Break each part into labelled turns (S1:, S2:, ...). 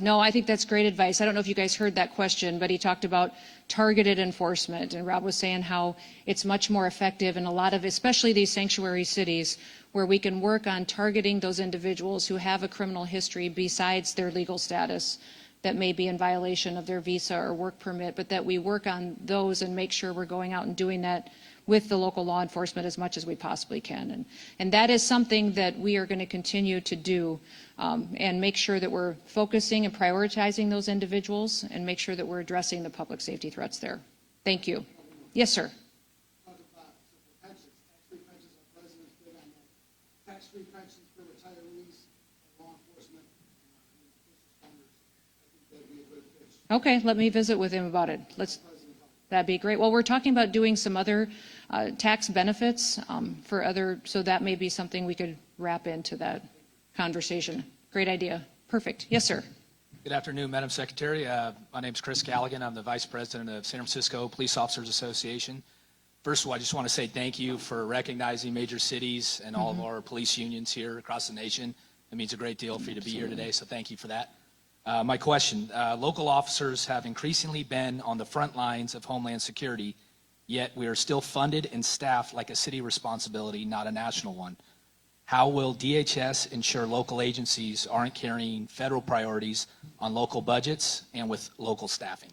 S1: No, I think that's great advice. I don't know if you guys heard that question, but he talked about targeted enforcement. And Rob was saying how it's much more effective in a lot of, especially these sanctuary cities, where we can work on targeting those individuals who have a criminal history besides their legal status that may be in violation of their visa or work permit, but that we work on those and make sure we're going out and doing that with the local law enforcement as much as we possibly can. And that is something that we are going to continue to do and make sure that we're focusing and prioritizing those individuals and make sure that we're addressing the public safety threats there. Thank you. Yes, sir.
S2: Tax-free pensions for retirees, law enforcement, and first responders. I think that'd be a good pitch.
S1: Okay, let me visit with him about it. That'd be great. Well, we're talking about doing some other tax benefits for other, so that may be something we could wrap into that conversation. Great idea. Perfect. Yes, sir.
S3: Good afternoon, Madam Secretary. My name is Chris Callaghan. I'm the Vice President of San Francisco Police Officers Association. First of all, I just want to say thank you for recognizing major cities and all of our police unions here across the nation. It means a great deal for you to be here today, so thank you for that. My question, local officers have increasingly been on the front lines of Homeland Security, yet we are still funded and staffed like a city responsibility, not a national one. How will DHS ensure local agencies aren't carrying federal priorities on local budgets and with local staffing?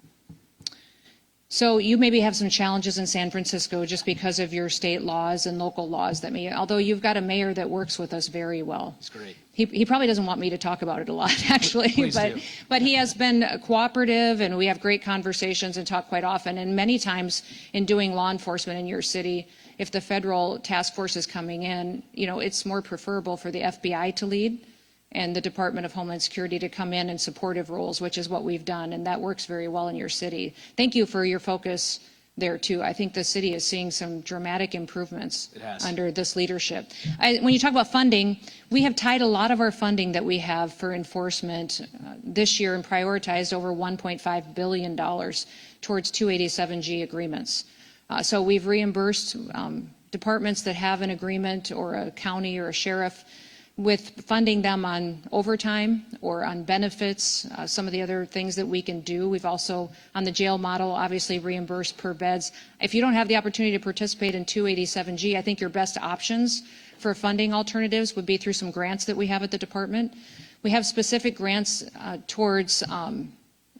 S1: So you maybe have some challenges in San Francisco just because of your state laws and local laws that may, although you've got a mayor that works with us very well.
S3: That's great.
S1: He probably doesn't want me to talk about it a lot, actually,
S3: Please do.
S1: But he has been cooperative, and we have great conversations and talk quite often. And many times in doing law enforcement in your city, if the federal task force is coming in, you know, it's more preferable for the FBI to lead and the Department of Homeland Security to come in supportive roles, which is what we've done, and that works very well in your city. Thank you for your focus there, too. I think the city is seeing some dramatic improvements under this leadership. When you talk about funding, we have tied a lot of our funding that we have for enforcement this year and prioritized over $1.5 billion towards 287G agreements. So we've reimbursed departments that have an agreement, or a county or a sheriff, with funding them on overtime or on benefits, some of the other things that we can do. We've also, on the jail model, obviously reimbursed per beds. If you don't have the opportunity to participate in 287G, I think your best options for funding alternatives would be through some grants that we have at the department. We have specific grants towards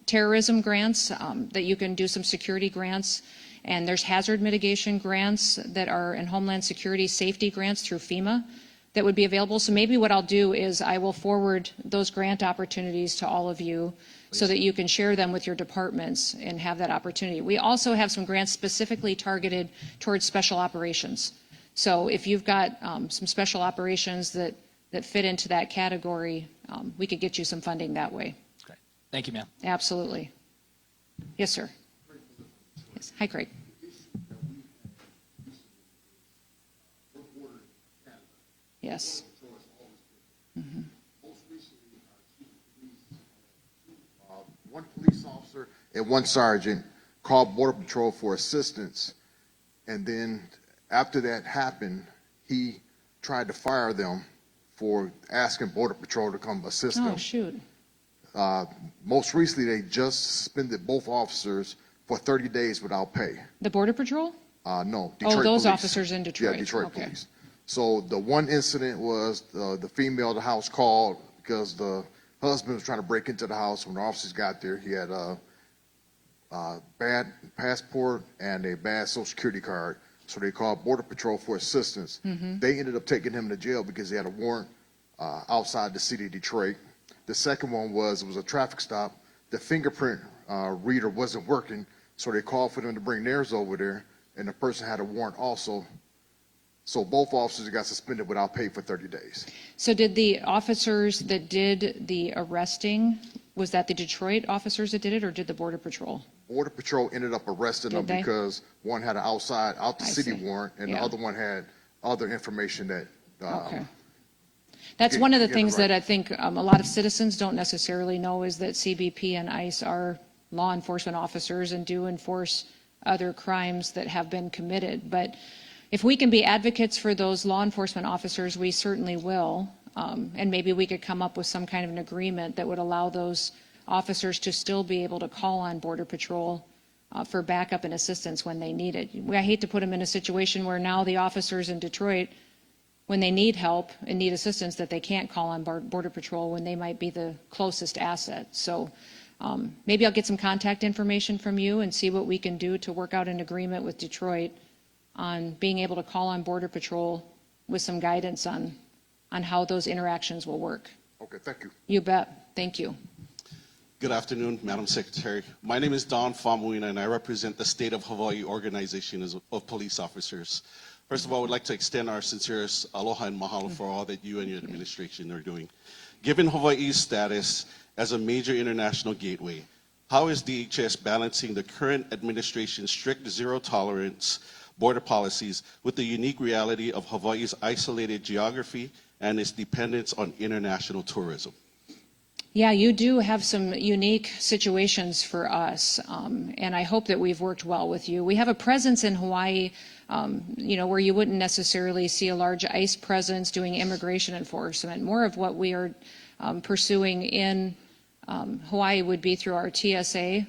S1: terrorism grants that you can do, some security grants. And there's hazard mitigation grants that are in Homeland Security, safety grants through FEMA that would be available. So maybe what I'll do is I will forward those grant opportunities to all of you so that you can share them with your departments and have that opportunity. We also have some grants specifically targeted towards special operations. So if you've got some special operations that fit into that category, we could get you some funding that way.
S3: Great. Thank you, ma'am.
S1: Absolutely. Yes, sir. Yes. Hi, Craig. Yes.
S4: One police officer and one sergeant called Border Patrol for assistance, and then after that happened, he tried to fire them for asking Border Patrol to come assist them.
S1: Oh, shoot.
S4: Most recently, they just suspended both officers for 30 days without pay.
S1: The Border Patrol?
S4: No, Detroit
S1: Oh, those
S4: police.
S1: officers in Detroit.
S4: Yeah, Detroit
S1: Okay.
S4: police. So the one incident was the female of the house called because the husband was trying to break into the house. When the officers got there, he had a bad passport and a bad Social Security card. So they called Border Patrol for assistance. They ended up taking him to jail because he had a warrant outside the city of Detroit. The second one was, it was a traffic stop. The fingerprint reader wasn't working, so they called for them to bring theirs over there, and the person had a warrant also. So both officers got suspended without pay for 30 days.
S1: So did the officers that did the arresting, was that the Detroit officers that did it, or did the Border Patrol?
S4: Border Patrol ended up arresting them because one had an out the city warrant, and the other one had other information that.
S1: Okay. That's one of the things that I think a lot of citizens don't necessarily know, is that CBP and ICE are law enforcement officers and do enforce other crimes that have been committed. But if we can be advocates for those law enforcement officers, we certainly will. And maybe we could come up with some kind of an agreement that would allow those officers to still be able to call on Border Patrol for backup and assistance when they need it. I hate to put them in a situation where now the officers in Detroit, when they need help and need assistance, that they can't call on Border Patrol when they might be the closest asset. So maybe I'll get some contact information from you and see what we can do to work out an agreement with Detroit on being able to call on Border Patrol with some guidance on how those interactions will work.
S4: Okay, thank you.
S1: You bet. Thank you.
S5: Good afternoon, Madam Secretary. My name is Don Famuina, and I represent the State of Hawaii Organization of Police Officers. First of all, I would like to extend our sincerest aloha and mahalo for all that you and your administration are doing. Given Hawaii's status as a major international gateway, how is DHS balancing the current administration's strict zero-tolerance border policies with the unique reality of Hawaii's isolated geography and its dependence on international tourism?
S1: Yeah, you do have some unique situations for us, and I hope that we've worked well with you. We have a presence in Hawaii, where you wouldn't necessarily see a large ICE presence doing immigration enforcement. More of what we are pursuing in Hawaii would be through our TSA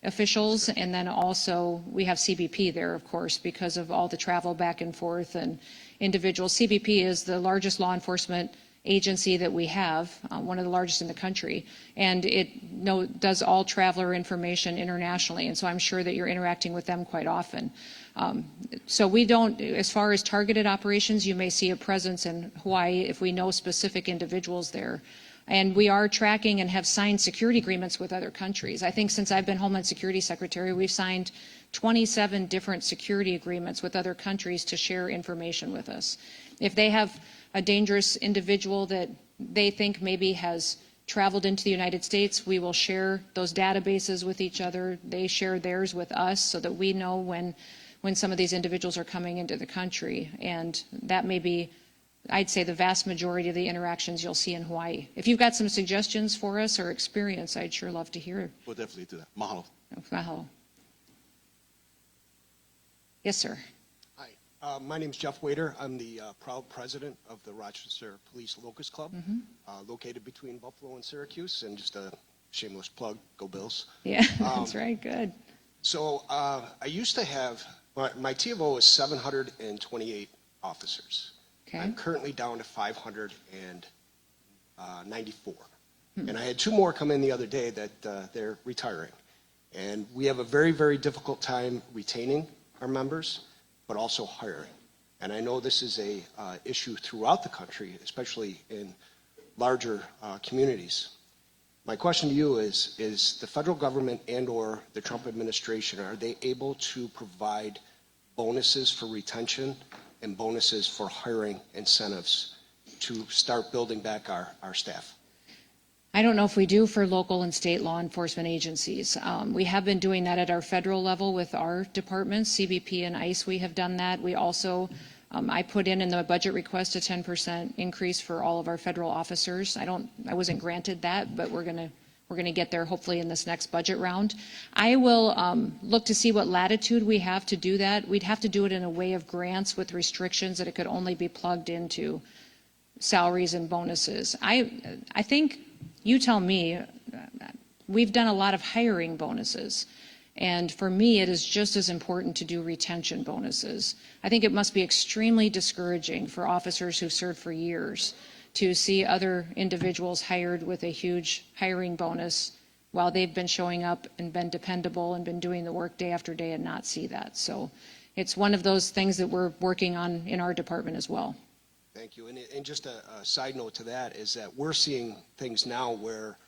S1: officials, and then also we have CBP there, of course, because of all the travel back and forth and individuals. CBP is the largest law enforcement agency that we have, one of the largest in the country, and it does all traveler information internationally, and so I'm sure that you're interacting with them quite often. So we don't, as far as targeted operations, you may see a presence in Hawaii if we know specific individuals there. And we are tracking and have signed security agreements with other countries. I think since I've been Homeland Security Secretary, we've signed 27 different security agreements with other countries to share information with us. If they have a dangerous individual that they think maybe has traveled into the United States, we will share those databases with each other. They share theirs with us so that we know when some of these individuals are coming into the country. And that may be, I'd say, the vast majority of the interactions you'll see in Hawaii. If you've got some suggestions for us or experience, I'd sure love to hear.
S5: We'll definitely do that. Mahalo.
S1: Mahalo. Yes, sir.
S6: Hi, my name is Jeff Wader. I'm the proud president of the Rochester Police Locust Club, located between Buffalo and Syracuse, and just a shameless plug, go Bills.
S1: Yeah, that's right, good.
S6: So I used to have, my TFO is 728 officers.
S1: Okay.
S6: I'm currently down to 594. And I had two more come in the other day that they're retiring. And we have a very, very difficult time retaining our members, but also hiring. And I know this is a issue throughout the country, especially in larger communities. My question to you is the federal government and or the Trump administration, are they able to provide bonuses for retention and bonuses for hiring incentives to start building back our staff?
S1: I don't know if we do for local and state law enforcement agencies. We have been doing that at our federal level with our departments, CBP and ICE. We have done that. We also, I put in the budget request a 10% increase for all of our federal officers. I wasn't granted that, but we're gonna get there hopefully in this next budget round. I will look to see what latitude we have to do that. We'd have to do it in a way of grants with restrictions that it could only be plugged into salaries and bonuses. I think, you tell me, we've done a lot of hiring bonuses. And for me, it is just as important to do retention bonuses. I think it must be extremely discouraging for officers who've served for years to see other individuals hired with a huge hiring bonus while they've been showing up and been dependable and been doing the work day after day and not see that. So it's one of those things that we're working on in our department as well.
S6: Thank you. And just a side note to that is that we're seeing things now where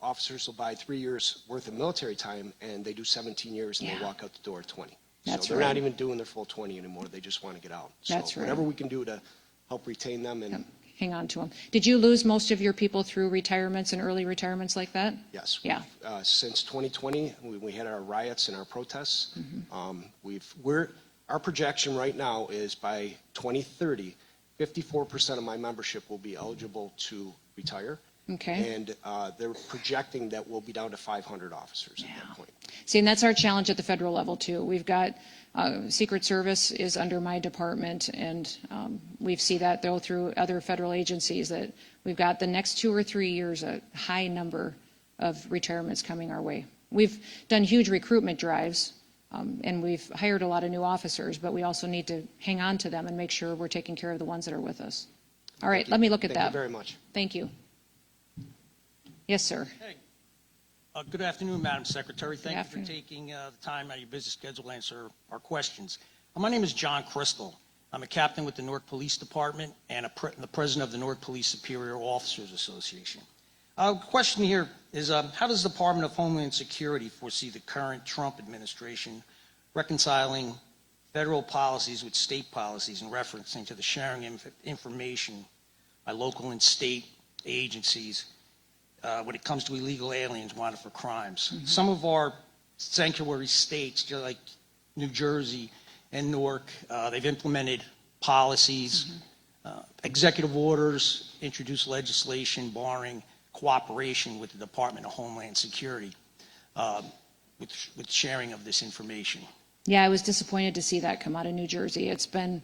S6: officers will buy 3 years worth of military time and they do 17 years and they walk out the door at 20.
S1: That's
S6: so they're
S1: right.
S6: not even doing their full 20 anymore. They just want to get out.
S1: That's
S6: so
S1: right.
S6: Whatever we can do to help retain them and
S1: hang on to them. Did you lose most of your people through retirements and early retirements like that?
S6: yes.
S1: Yeah.
S6: Since 2020, we had our riots and our protests. Our projection right now is by 2030, 54% of my membership will be eligible to retire.
S1: Okay.
S6: And they're projecting that we'll be down to 500 officers at that point.
S1: See, and that's our challenge at the federal level too. We've got Secret Service is under my department, and we see that though through other federal agencies that we've got the next 2 or 3 years a high number of retirements coming our way. We've done huge recruitment drives, and we've hired a lot of new officers, but we also need to hang on to them and make sure we're taking care of the ones that are with us. All right, let me look at that.
S6: Thank you very much.
S1: Thank you. Yes, sir.
S7: Hey, good afternoon, Madam Secretary. Thank you
S1: afternoon.
S7: for taking the time out of your busy schedule to answer our questions. My name is John Crystal. I'm a captain with the Newark Police Department and the president of the Newark Police Superior Officers Association. Question here is, how does the Department of Homeland Security foresee the current Trump administration reconciling federal policies with state policies in referencing to the sharing of information by local and state agencies when it comes to illegal aliens wanted for crimes?
S1: Mm-hmm.
S7: Some of our sanctuary states, just like New Jersey and Newark, they've implemented policies, executive orders, introduced legislation barring cooperation with the Department of Homeland Security with sharing of this information.
S1: Yeah, I was disappointed to see that come out of New Jersey. It's been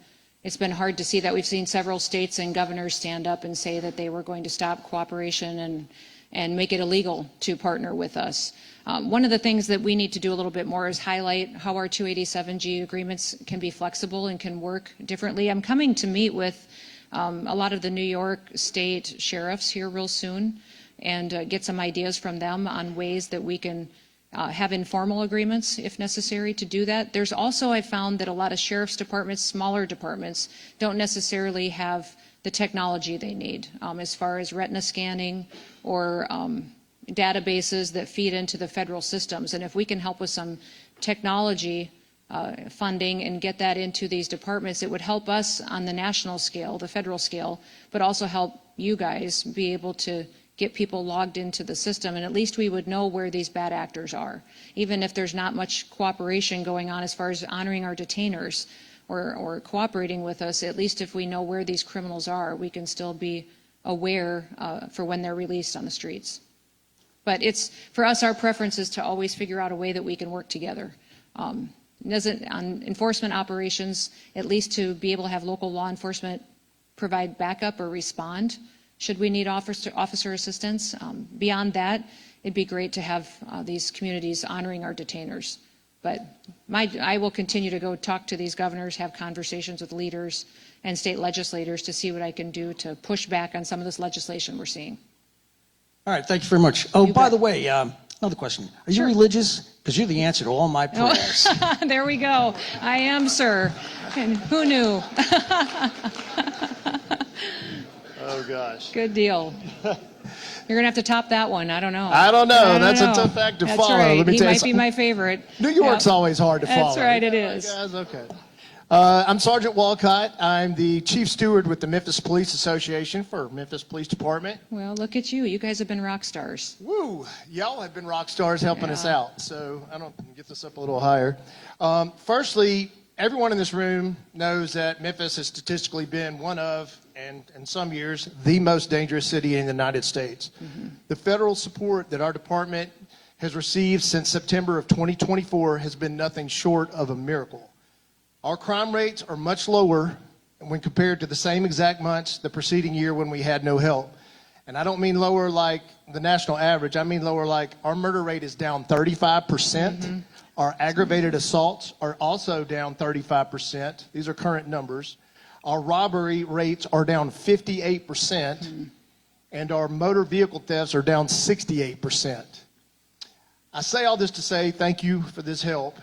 S1: hard to see that. We've seen several states and governors stand up and say that they were going to stop cooperation and make it illegal to partner with us. One of the things that we need to do a little bit more is highlight how our 287G agreements can be flexible and can work differently. I'm coming to meet with a lot of the New York State sheriffs here real soon and get some ideas from them on ways that we can have informal agreements if necessary to do that. There's also, I found that a lot of sheriff's departments, smaller departments, don't necessarily have the technology they need as far as retina scanning or databases that feed into the federal systems. And if we can help with some technology funding and get that into these departments, it would help us on the national scale, the federal scale, but also help you guys be able to get people logged into the system, and at least we would know where these bad actors are. Even if there's not much cooperation going on as far as honoring our detainers or cooperating with us, at least if we know where these criminals are, we can still be aware for when they're released on the streets. But it's, for us, our preference is to always figure out a way that we can work together. On enforcement operations, at least to be able to have local law enforcement provide backup or respond should we need officer assistance. Beyond that, it'd be great to have these communities honoring our detainers. But I will continue to go talk to these governors, have conversations with leaders and state legislators to see what I can do to push back on some of this legislation we're seeing.
S7: All right, thank you very much. Oh,
S1: You
S7: by
S1: bet.
S7: the way, another question. Are
S1: Sure.
S7: you religious? Because you're the answer to all my prayers.
S1: There we go. I am, sir. And who knew?
S8: Oh, gosh.
S1: Good deal. You're going to have to top that one. I don't know.
S8: I don't know.
S1: I don't
S8: That's
S1: know.
S8: a tough act to
S1: That's
S8: follow.
S1: Right.
S8: Let me
S1: He
S8: tell you
S1: might be
S8: something.
S1: my favorite.
S8: New York's
S1: Yep.
S8: always hard to follow.
S1: That's right, it is.
S8: Guys, okay. I'm Sergeant Walcott. I'm the Chief Steward with the Memphis Police Association for Memphis Police Department.
S1: Well, look at you. You guys have been rock stars.
S8: Woo! Y'all have been rock stars helping us
S1: Yeah.
S8: out. So I don't get this up a little higher. Firstly, everyone in this room knows that Memphis has statistically been one of, and in some years, the most dangerous city in the United States. The federal support that our department has received since September of 2024 has been nothing short of a miracle. Our crime rates are much lower when compared to the same exact months the preceding year when we had no help. And I don't mean lower like the national average. I mean lower like our murder rate is down 35%. Our aggravated assaults are also down 35%. These are current numbers. Our robbery rates are down 58%. And our motor vehicle thefts are down 68%. I say all this to say thank you for this help.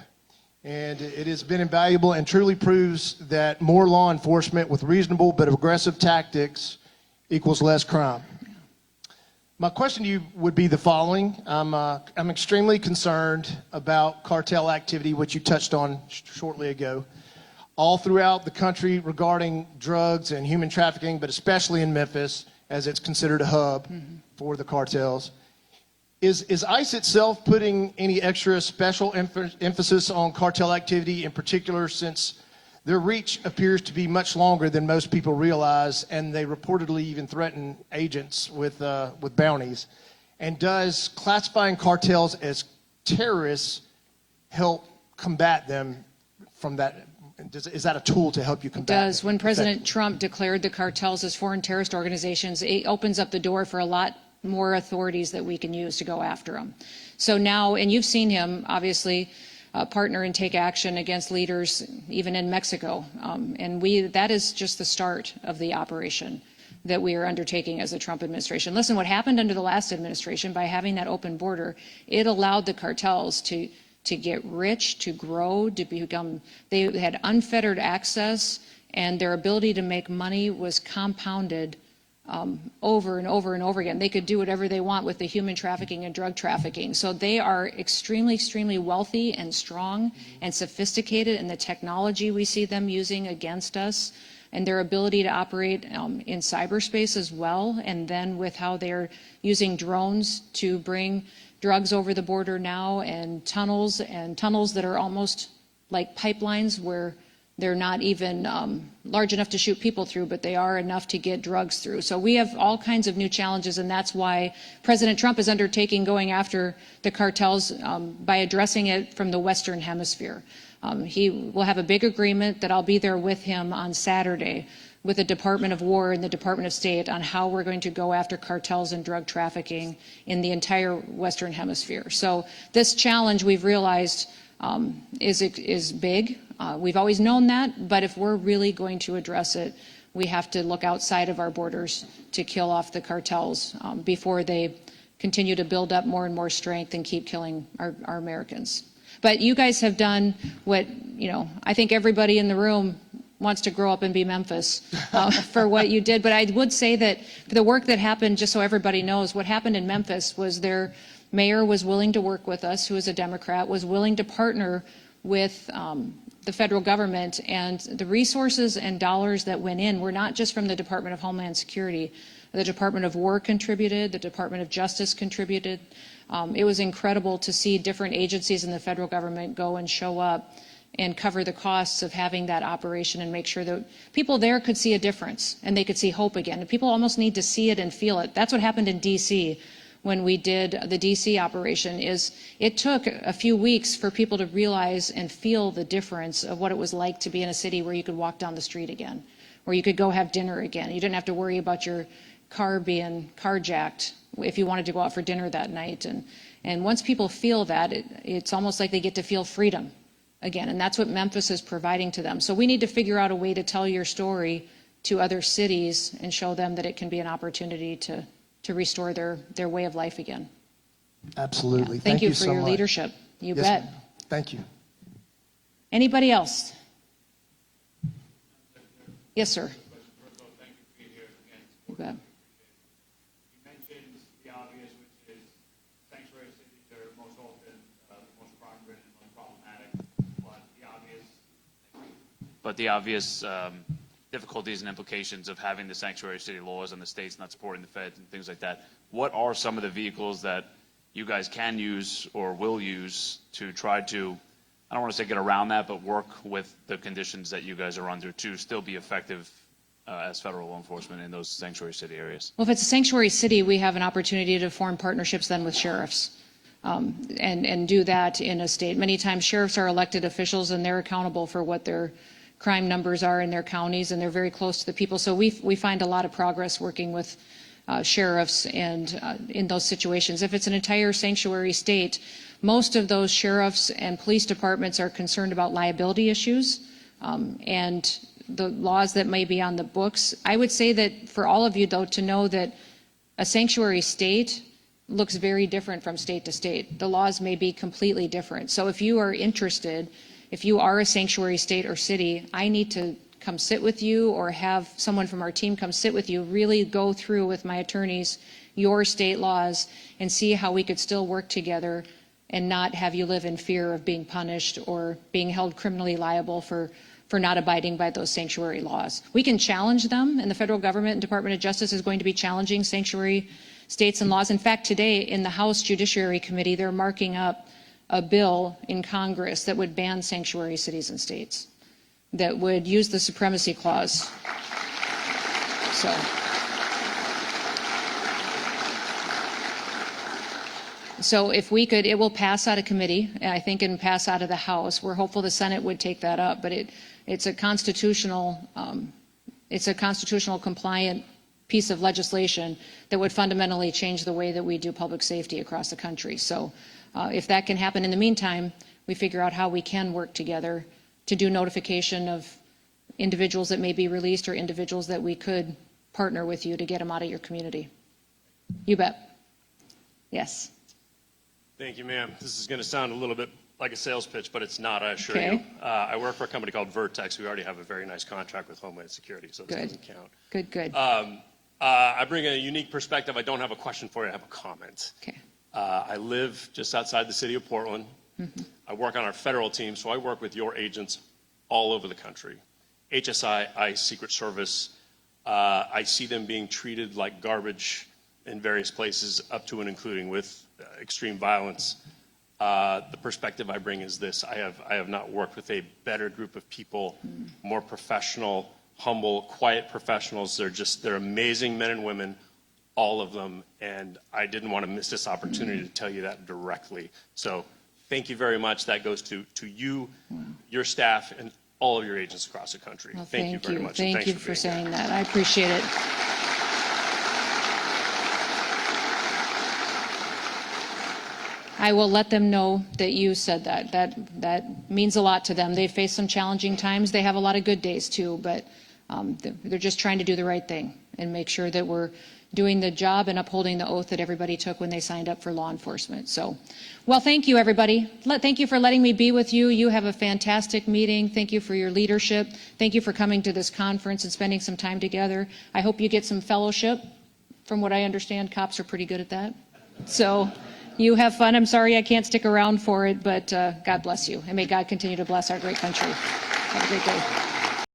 S8: And it has been invaluable and truly proves that more law enforcement with reasonable but aggressive tactics equals less crime. My question to you would be the following. I'm extremely concerned about cartel activity, which you touched on shortly ago, all throughout the country regarding drugs and human trafficking, but especially in Memphis, as it's considered a hub for the cartels. Is ICE itself putting any extra special emphasis on cartel activity, in particular since their reach appears to be much longer than most people realize, and they reportedly even threaten agents with bounties? And does classifying cartels as terrorists help combat them from that? Is that a tool to help you combat them?
S1: Does. When President Trump declared the cartels as foreign terrorist organizations, it opens up the door for a lot more authorities that we can use to go after them. So now, and you've seen him, obviously, partner and take action against leaders, even in Mexico. And that is just the start of the operation that we are undertaking as the Trump administration. Listen, what happened under the last administration by having that open border, it allowed the cartels to get rich, to grow, to become, they had unfettered access, and their ability to make money was compounded over and over and over again. They could do whatever they want with the human trafficking and drug trafficking. So they are extremely, extremely wealthy and strong and sophisticated in the technology we see them using against us, and their ability to operate in cyberspace as well, and then with how they're using drones to bring drugs over the border now, and tunnels that are almost like pipelines where they're not even large enough to shoot people through, but they are enough to get drugs through. So we have all kinds of new challenges, and that's why President Trump is undertaking going after the cartels by addressing it from the Western Hemisphere. He will have a big agreement that I'll be there with him on Saturday with the Department of War and the Department of State on how we're going to go after cartels and drug trafficking in the entire Western Hemisphere. So this challenge, we've realized, is big. We've always known that, but if we're really going to address it, we have to look outside of our borders to kill off the cartels before they continue to build up more and more strength and keep killing our Americans. But you guys have done what, I think everybody in the room wants to grow up and be Memphis for what you did. But I would say that the work that happened, just so everybody knows, what happened in Memphis was their mayor was willing to work with us, who is a Democrat, was willing to partner with the federal government, and the resources and dollars that went in were not just from the Department of Homeland Security. The Department of War contributed, the Department of Justice contributed. It was incredible to see different agencies in the federal government go and show up and cover the costs of having that operation and make sure that people there could see a difference and they could see hope again. And people almost need to see it and feel it. That's what happened in D.C. when we did the D.C. operation. Is it took a few weeks for people to realize and feel the difference of what it was like to be in a city where you could walk down the street again, where you could go have dinner again. You didn't have to worry about your car being carjacked if you wanted to go out for dinner that night. And once people feel that, it's almost like they get to feel freedom again. And that's what Memphis is providing to them. So we need to figure out a way to tell your story to other cities and show them that it can be an opportunity to restore their way of life again.
S8: Absolutely.
S1: Yeah. Thank you for
S8: so
S1: your
S8: much.
S1: leadership. You
S8: Yes,
S1: bet.
S8: ma'am. Thank you.
S1: Anybody else? Yes, sir. You bet.
S9: You mentioned the obvious, which is sanctuary cities are most often the most crime-ridden and most problematic, but the obvious difficulties and implications of having the sanctuary city laws and the states not supporting the feds and things like that. What are some of the vehicles that you guys can use or will use to try to, I don't want to say get around that, but work with the conditions that you guys are under to still be effective as federal law enforcement in those sanctuary city areas?
S1: Well, if it's a sanctuary city, we have an opportunity to form partnerships then with sheriffs and do that in a state. Many times sheriffs are elected officials and they're accountable for what their crime numbers are in their counties, and they're very close to the people. So we find a lot of progress working with sheriffs and in those situations. If it's an entire sanctuary state, most of those sheriffs and police departments are concerned about liability issues and the laws that may be on the books. I would say that for all of you, though, to know that a sanctuary state looks very different from state to state. The laws may be completely different. So if you are interested, if you are a sanctuary state or city, I need to come sit with you or have someone from our team come sit with you, really go through with my attorneys your state laws and see how we could still work together and not have you live in fear of being punished or being held criminally liable for not abiding by those sanctuary laws. We can challenge them, and the federal government and Department of Justice is going to be challenging sanctuary states and laws. In fact, today in the House Judiciary Committee, they're marking up a bill in Congress that would ban sanctuary cities and states, that would use the supremacy clause. So if we could, it will pass out of committee, and I think it can pass out of the House. We're hopeful the Senate would take that up, but it's a constitutional compliant piece of legislation that would fundamentally change the way that we do public safety across the country. So if that can happen in the meantime, we figure out how we can work together to do notification of individuals that may be released or individuals that we could partner with you to get them out of your community. You bet. Yes.
S10: Thank you, ma'am. This is going to sound a little bit like a sales pitch, but it's not, I assure
S1: Okay.
S10: you. I work for a company called Vertex. We already have a very nice contract with Homeland Security, so this
S1: Good.
S10: doesn't count.
S1: Good.
S10: I bring a unique perspective. I don't have a question for you. I have a comment.
S1: Okay.
S10: I live just outside the city of Portland.
S1: Mm-hmm.
S10: I work on our federal team, so I work with your agents all over the country. HSI, ICE, Secret Service. I see them being treated like garbage in various places, up to and including with extreme violence. The perspective I bring is this: I have not worked with a better group of people, more professional, humble, quiet professionals. They're amazing men and women, all of them, and I didn't want to miss this opportunity to tell you that directly. So thank you very much. That goes to you, your staff, and all of your agents across the country.
S1: Well,
S10: Thank you very much. and
S1: Thank
S10: thanks
S1: you for
S10: being
S1: saying
S10: here.
S1: that. I appreciate it. I will let them know that you said that. That means a lot to them. They face some challenging times. They have a lot of good days too, but they're just trying to do the right thing and make sure that we're doing the job and upholding the oath that everybody took when they signed up for law enforcement. So, well, thank you, everybody. Thank you for letting me be with you. You have a fantastic meeting. Thank you for your leadership. Thank you for coming to this conference and spending some time together. I hope you get some fellowship. From what I understand, cops are pretty good at that. So you have fun. I'm sorry I can't stick around for it, but God bless you. And may God continue to bless our great country. Have a great day.